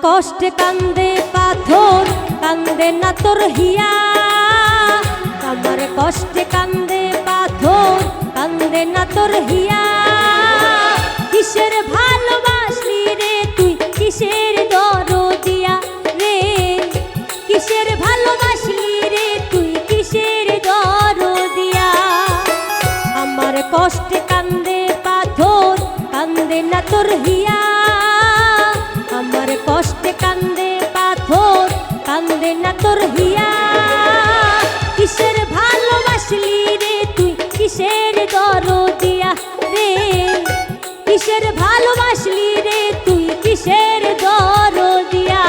কষ্টে কান্দে পাথর, কান্দে না তোর হিয়া। আমার কষ্টে কান্দে পাথর, কান্দে না তোর হিয়া। কিসের ভালোবাসলি রে তুই, কিসের দরদিয়া রে? কিসের ভালোবাসলি রে তুই, কিসের দরদিয়া? আমার কষ্টে কান্দে পাথর, কান্দে না তোর হিয়া। আমার কষ্টে কান্দে পাথর, কান্দে না তোর হিয়া। কিসের ভালোবাসলি রে তুই, কিসের দরদিয়া রে? কিসের ভালোবাসলি রে তুই, কিসের দরদিয়া?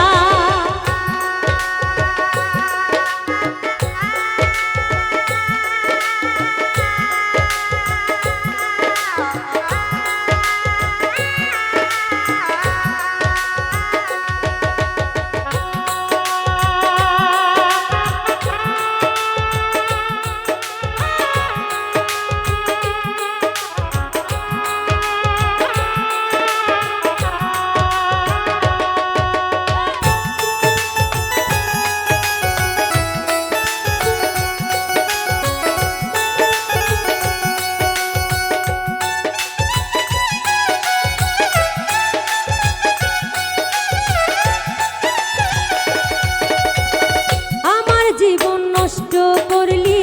জীবন নষ্ট করলি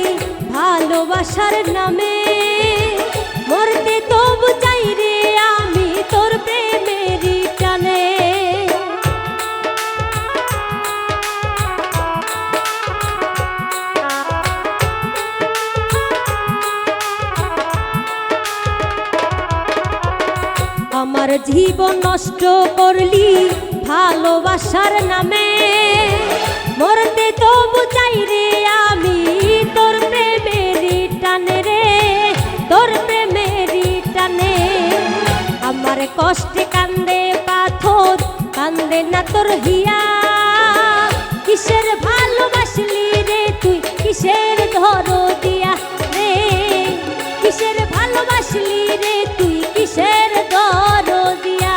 ভালোবাসার নামে, মরতে তবু চাই রে আমি তোর প্রেমেরই টানে। আমার জীবন নষ্ট করলি ভালোবাসার নামে, মরতে তবু চাই রে আমি তোর প্রেমেরই টানে রে, তোর প্রেমেরই টানে। আমার কষ্টে কান্দে পাথর, কান্দে না তোর হিয়া। কিসের ভালোবাসলি রে তুই, কিসের দরদিয়া রে? কিসের ভালোবাসলি রে তুই, কিসের দরদিয়া?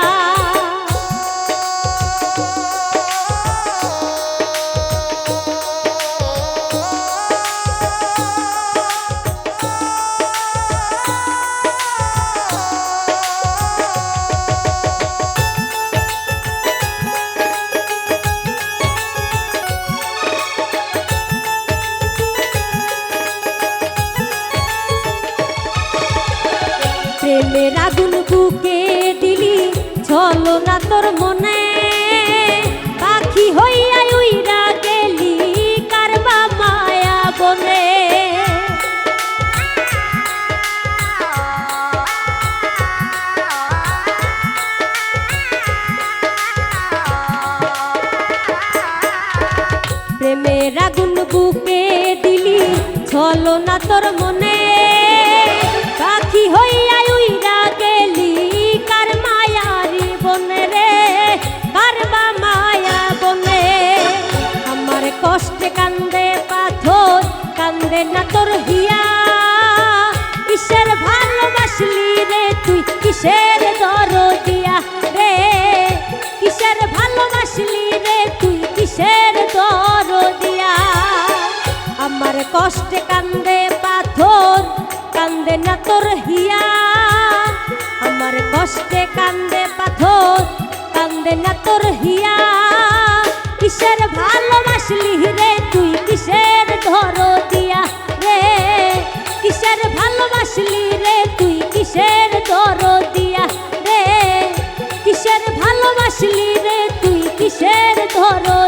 প্রেমের আগুন বুকে দিলি ছলো না তোর মনে, পাখি হইয়া উইরা গেলি কারবা মায়া বনে। প্রেমের আগুন বুকে দিলি ছলো না তোর মনে, পাখি হইয়া উইরা গেলি কার মায়ারি বনে রে, কারবা মায়া বনে। আমার কষ্টে কান্দে পাথর, কান্দে না তোর হিয়া। কিসের ভালোবাসলি রে তুই, কিসের দরদিয়া রে? কিসের ভালোবাসলি রে তুই, কিসের দরদিয়া? আমার কষ্টে কান্দে পাথর, কান্দে না তোর হিয়া। আমার কষ্টে কান্দে পাথর, কান্দে না তোর হিয়া। কিসের ভালোবাসলি রে তুই, কিসের দরদিয়া রে? কিসের ভালোবাসলি রে তুই, কিসের দরদিয়া রে? কিসের ভালোবাসলি রে তুই, কিসের দরদিয়া?